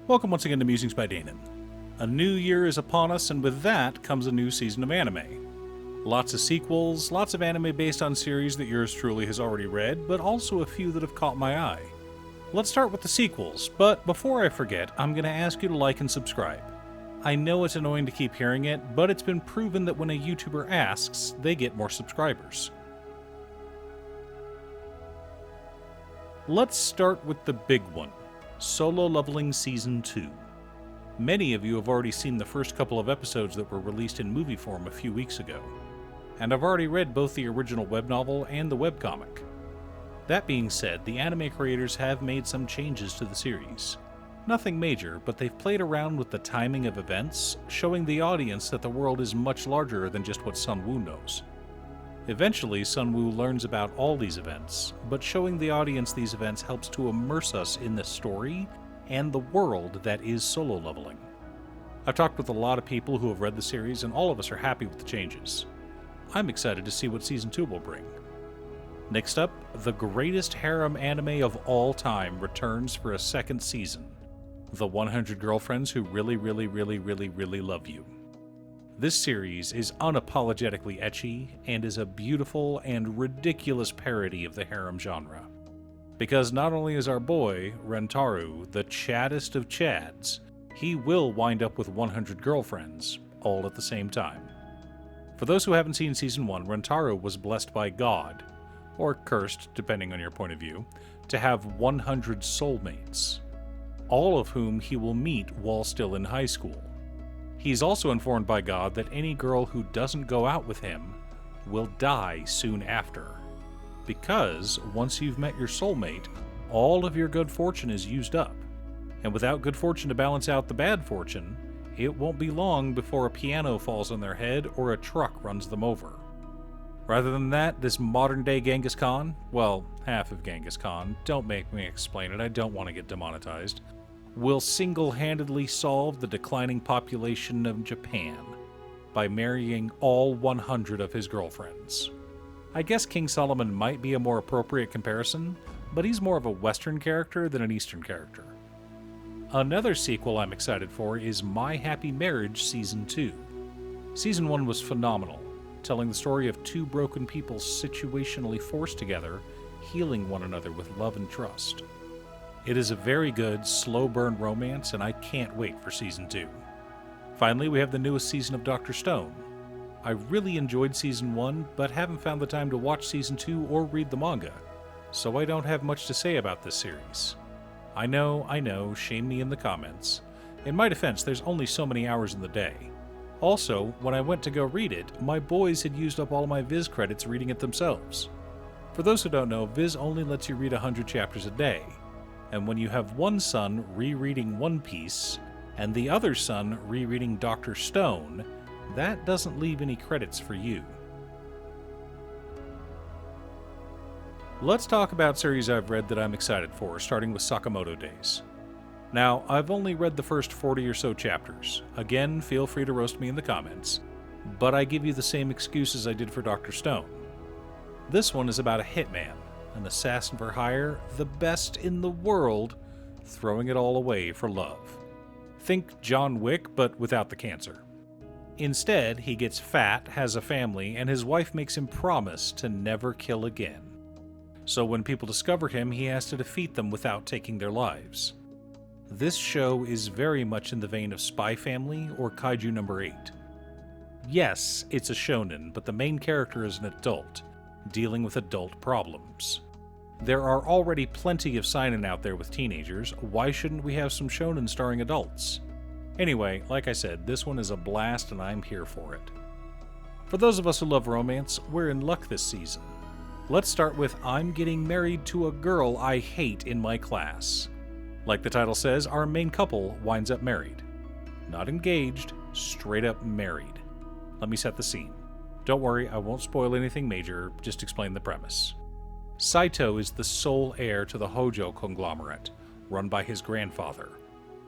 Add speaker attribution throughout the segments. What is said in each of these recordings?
Speaker 1: Welcome once again to Musings by Danon. A new year is upon us, and with that comes a new season of anime. Lots of sequels, lots of anime based on series that yours truly has already read, but also a few that have caught my eye. Let's start with the sequels, but before I forget, I'm going to ask you to like and subscribe. I know it's annoying to keep hearing it, but it's been proven that when a YouTuber asks, they get more subscribers. Let's start with the big one. Solo Leveling Season 2. Many of you have already seen the first couple of episodes that were released in movie form a few weeks ago, and I've already read both the original web novel and the webcomic. That being said, the anime creators have made some changes to the series. Nothing major, but they've played around with the timing of events, showing the audience that the world is much larger than just what Sunwoo knows. Eventually, Sunwoo learns about all these events, but showing the audience these events helps to immerse us in the story and the world that is solo leveling. I've talked with a lot of people who have read the series, and all of us are happy with the changes. I'm excited to see what Season 2 will bring. Next up, the greatest harem anime of all time returns for a second season. The 100 Girlfriends Who Really Love You. This series is unapologetically ecchi and is a beautiful and ridiculous parody of the harem genre. Because not only is our boy, Rentaru, the chaddest of chads, he will wind up with 100 girlfriends, all at the same time. For those who haven't seen Season 1, Rentaru was blessed by God, or cursed, depending on your point of view, to have 100 soulmates, all of whom he will meet while still in high school. He's also informed by God that any girl who doesn't go out with him will die soon after. Because once you've met your soulmate, all of your good fortune is used up. And without good fortune to balance out the bad fortune, it won't be long before a piano falls on their head or a truck runs them over. Rather than that, this modern-day Genghis Khan, well, half of Genghis Khan, don't make me explain it, I don't want to get demonetized, will single-handedly solve the declining population of Japan by marrying all 100 of his girlfriends. I guess King Solomon might be a more appropriate comparison, but he's more of a Western character than an Eastern character. Another sequel I'm excited for is My Happy Marriage Season 2. Season 1 was phenomenal, telling the story of two broken people situationally forced together, healing one another with love and trust. It is a very good, slow-burn romance, and I can't wait for Season 2. Finally, we have the newest season of Dr. Stone. I really enjoyed Season 1, but haven't found the time to watch Season 2 or read the manga, so I don't have much to say about this series. I know, shame me in the comments. In my defense, there's only so many hours in the day. Also, when I went to go read it, my boys had used up all of my Viz credits reading it themselves. For those who don't know, Viz only lets you read 100 chapters a day. And when you have one son rereading One Piece, and the other son rereading Dr. Stone, that doesn't leave any credits for you. Let's talk about series I've read that I'm excited for, starting with Sakamoto Days. Now, I've only read the first 40 or so chapters. Again, feel free to roast me in the comments, but I give you the same excuses I did for Dr. Stone. This one is about a hitman, an assassin for hire, the best in the world, throwing it all away for love. Think John Wick, but without the cancer. Instead, he gets fat, has a family, and his wife makes him promise to never kill again. So when people discover him, he has to defeat them without taking their lives. This show is very much in the vein of Spy Family or Kaiju No. 8. Yes, it's a shonen, but the main character is an adult, dealing with adult problems. There are already plenty of seinen out there with teenagers, why shouldn't we have some shonen starring adults? Anyway, like I said, this one is a blast and I'm here for it. For those of us who love romance, we're in luck this season. Let's start with I'm getting married to a girl I hate in my class. Like the title says, our main couple winds up married. Not engaged, straight up married. Let me set the scene. Don't worry, I won't spoil anything major, just explain the premise. Saito is the sole heir to the Hojo conglomerate, run by his grandfather.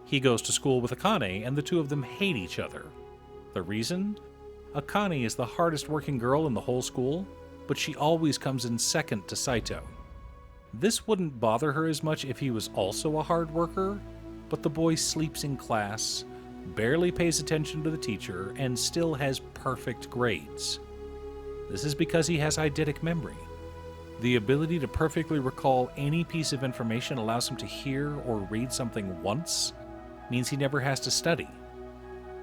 Speaker 1: He goes to school with Akane, and the two of them hate each other. The reason? Akane is the hardest working girl in the whole school, but she always comes in second to Saito. This wouldn't bother her as much if he was also a hard worker, but the boy sleeps in class, barely pays attention to the teacher, and still has perfect grades. This is because he has eidetic memory. The ability to perfectly recall any piece of information allows him to hear or read something once, means he never has to study.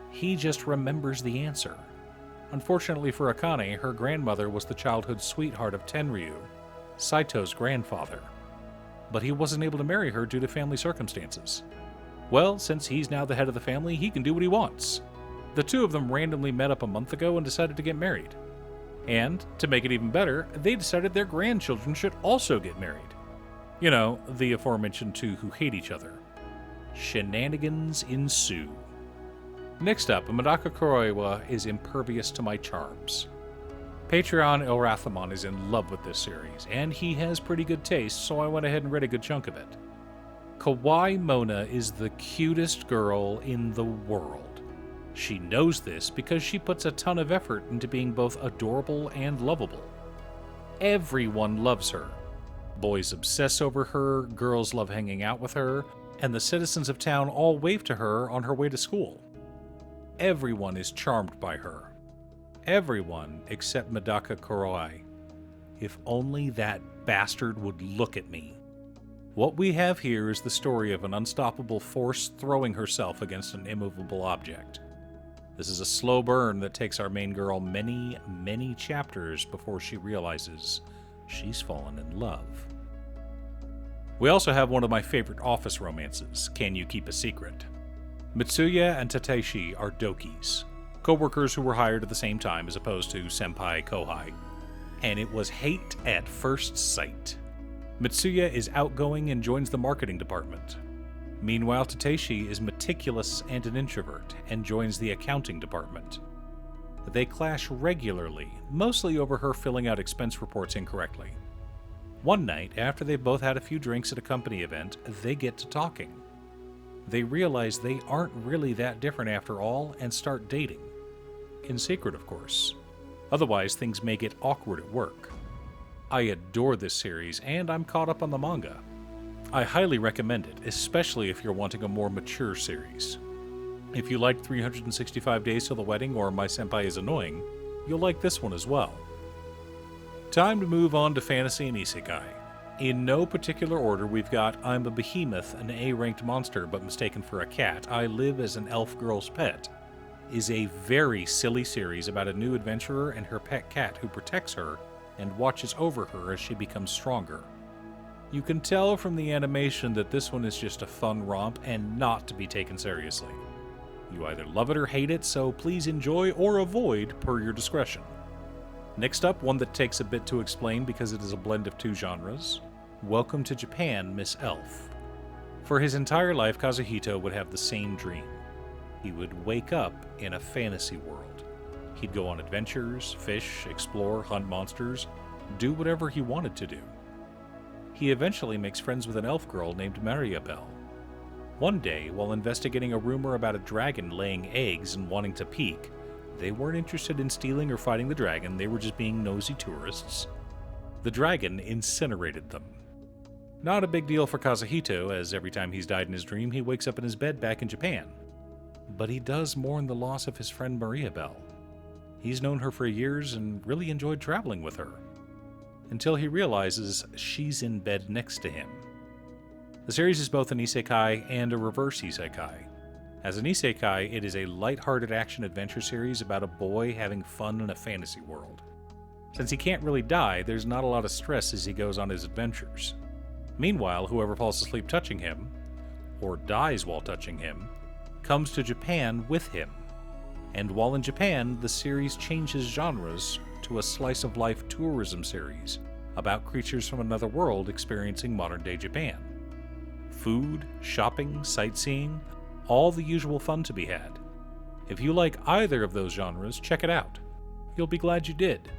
Speaker 1: He just remembers the answer. Unfortunately for Akane, her grandmother was the childhood sweetheart of Tenryu, Saito's grandfather. But he wasn't able to marry her due to family circumstances. Well, since he's now the head of the family, he can do what he wants. The two of them randomly met up a month ago and decided to get married. And, to make it even better, they decided their grandchildren should also get married. You know, the aforementioned two who hate each other. Shenanigans ensue. Next up, Madaka Kuroiwa is impervious to my charms. Patreon Elrathamon is in love with this series, and he has pretty good taste, so I went ahead and read a good chunk of it. Kawaii Mona is the cutest girl in the world. She knows this because she puts a ton of effort into being both adorable and lovable. Everyone loves her. Boys obsess over her, girls love hanging out with her, and the citizens of town all wave to her on her way to school. Everyone is charmed by her. Everyone except Madaka Kuroiwa. If only that bastard would look at me. What we have here is the story of an unstoppable force throwing herself against an immovable object. This is a slow burn that takes our main girl many, many chapters before she realizes she's fallen in love. We also have one of my favorite office romances, Can You Keep a Secret? Mitsuya and Tateshi are dokis, co-workers who were hired at the same time as opposed to senpai-kohai. And it was hate at first sight. Mitsuya is outgoing and joins the marketing department. Meanwhile, Tateshi is meticulous and an introvert and joins the accounting department. They clash regularly, mostly over her filling out expense reports incorrectly. One night, after they've both had a few drinks at a company event, they get to talking. They realize they aren't really that different after all and start dating. In secret, of course. Otherwise, things may get awkward at work. I adore this series, and I'm caught up on the manga. I highly recommend it, especially if you're wanting a more mature series. If you liked 365 Days Till the Wedding or My Senpai is Annoying, you'll like this one as well. Time to move on to fantasy and isekai. In no particular order, we've got I'm a behemoth, an A-ranked monster but mistaken for a cat. I live as an elf girl's pet. Is a very silly series about a new adventurer and her pet cat who protects her and watches over her as she becomes stronger. You can tell from the animation that this one is just a fun romp and not to be taken seriously. You either love it or hate it, so please enjoy or avoid per your discretion. Next up, one that takes a bit to explain because it is a blend of two genres. Welcome to Japan, Miss Elf. For his entire life, Kazuhito would have the same dream. He would wake up in a fantasy world. He'd go on adventures, fish, explore, hunt monsters, do whatever he wanted to do. He eventually makes friends with an elf girl named Mariabelle. One day, while investigating a rumor about a dragon laying eggs and wanting to peek, they weren't interested in stealing or fighting the dragon, they were just being nosy tourists. The dragon incinerated them. Not a big deal for Kazuhito, as every time he's died in his dream, he wakes up in his bed back in Japan. But he does mourn the loss of his friend Mariabelle. He's known her for years and really enjoyed traveling with her. Until he realizes she's in bed next to him. The series is both an isekai and a reverse isekai. As an isekai, it is a light-hearted action-adventure series about a boy having fun in a fantasy world. Since he can't really die, there's not a lot of stress as he goes on his adventures. Meanwhile, whoever falls asleep touching him, or dies while touching him, comes to Japan with him. And while in Japan, the series changes genres to a slice-of-life tourism series about creatures from another world experiencing modern-day Japan. Food, shopping, sightseeing, all the usual fun to be had. If you like either of those genres, check it out. You'll be glad you did.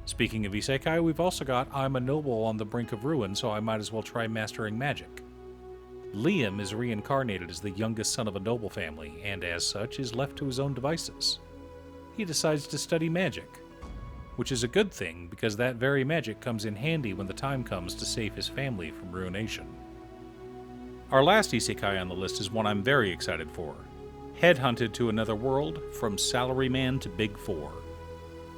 Speaker 1: Speaking of isekai, we've also got I'm a noble on the brink of ruin, so I might as well try mastering magic. Liam is reincarnated as the youngest son of a noble family, and as such is left to his own devices. He decides to study magic, which is a good thing because that very magic comes in handy when the time comes to save his family from ruination. Our last isekai on the list is one I'm very excited for. Headhunted to another world, from salaryman to Big Four.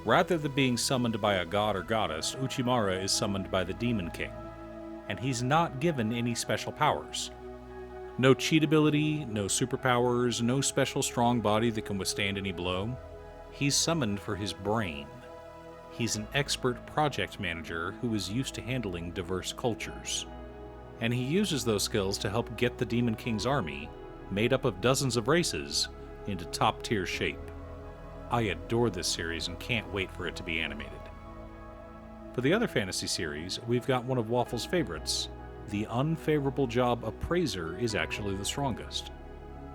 Speaker 1: Rather than being summoned by a god or goddess, Uchimara is summoned by the Demon King, and he's not given any special powers. No cheat ability, no superpowers, no special strong body that can withstand any blow. He's summoned for his brain. He's an expert project manager who is used to handling diverse cultures. And he uses those skills to help get the Demon King's army, made up of dozens of races, into top-tier shape. I adore this series and can't wait for it to be animated. For the other fantasy series, we've got one of Waffle's favorites. The unfavorable job appraiser is actually the strongest.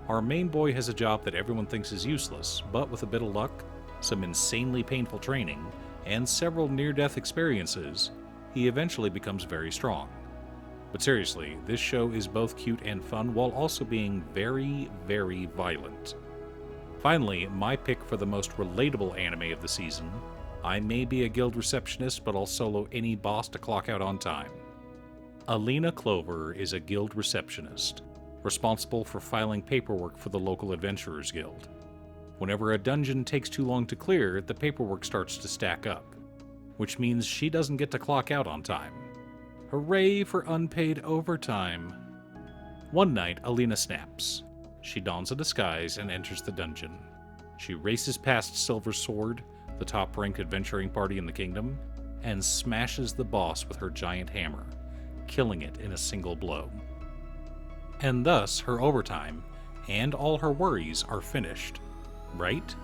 Speaker 1: Our main boy has a job that everyone thinks is useless, but with a bit of luck, some insanely painful training, and several near-death experiences, he eventually becomes very strong. But seriously, this show is both cute and fun while also being very, very violent. Finally, my pick for the most relatable anime of the season. I may be a guild receptionist, but I'll solo any boss to clock out on time. Alina Clover is a guild receptionist, responsible for filing paperwork for the local adventurers guild. Whenever a dungeon takes too long to clear, the paperwork starts to stack up, which means she doesn't get to clock out on time. Hooray for unpaid overtime! One night, Alina snaps. She dons a disguise and enters the dungeon. She races past Silver Sword, the top-ranked adventuring party in the kingdom, and smashes the boss with her giant hammer, killing it in a single blow. And thus, her overtime and all her worries are finished, right?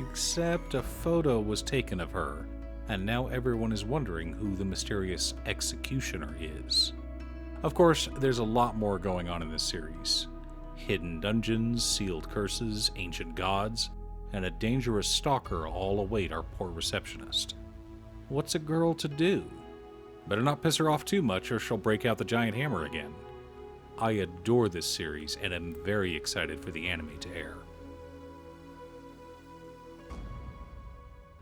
Speaker 1: Except a photo was taken of her, and now everyone is wondering who the mysterious executioner is. Of course, there's a lot more going on in this series. Hidden dungeons, sealed curses, ancient gods, and a dangerous stalker all await our poor receptionist. What's a girl to do? Better not piss her off too much or she'll break out the giant hammer again. I adore this series and am very excited for the anime to air.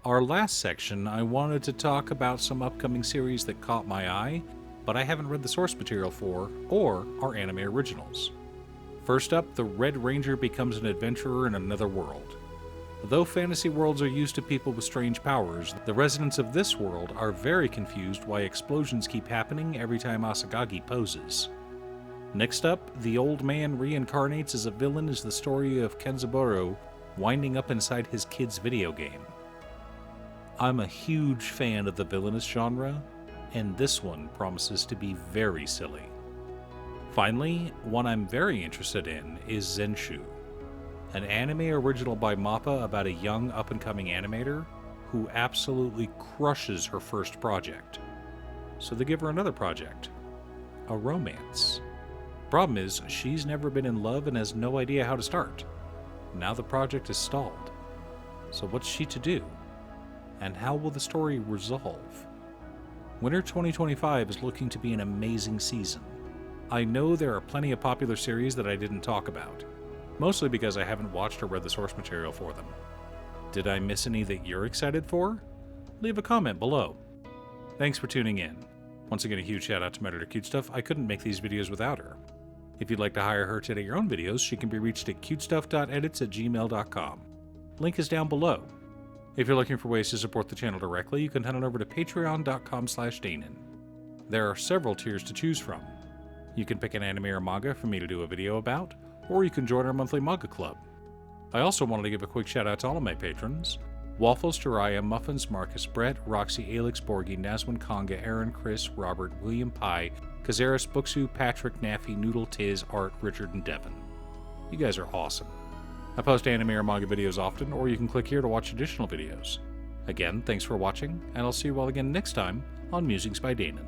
Speaker 1: Our last section, I wanted to talk about some upcoming series that caught my eye, but I haven't read the source material for, or are anime originals. First up, the Red Ranger becomes an adventurer in another world. Though fantasy worlds are used to people with strange powers, the residents of this world are very confused why explosions keep happening every time Asagagi poses. Next up, the old man reincarnates as a villain as the story of Kenzaburo winding up inside his kid's video game. I'm a huge fan of the villainous genre, and this one promises to be very silly. Finally, one I'm very interested in is Zenshu, an anime original by MAPPA about a young up-and-coming animator who absolutely crushes her first project. So they give her another project, a romance. Problem is, she's never been in love and has no idea how to start. Now the project is stalled. So what's she to do? And how will the story resolve? Winter 2025 is looking to be an amazing season. I know there are plenty of popular series that I didn't talk about, mostly because I haven't watched or read the source material for them. Did I miss any that you're excited for? Leave a comment below. Thanks for tuning in. Once again, a huge shout out to my editor Cutestuff. I couldn't make these videos without her. If you'd like to hire her to edit your own videos, she can be reached at cutestuff.edits@gmail.com. Link is down below. If you're looking for ways to support the channel directly, you can head on over to patreon.com/Danon. There are several tiers to choose from. You can pick an anime or manga for me to do a video about, or you can join our monthly manga club. I also wanted to give a quick shout out to all of my patrons: Waffles, Jiraiya, Muffins, Marcus, Brett, Roxy, Alex, Borgi, Naswin, Konga, Aaron, Chris, Robert, William Pye, Kazaris, Booksu, Patrick, Naffy, Noodle, Tiz, Art, Richard, and Devin. You guys are awesome. I post anime or manga videos often, or you can click here to watch additional videos. Again, thanks for watching, and I'll see you all again next time on Musings by Danon.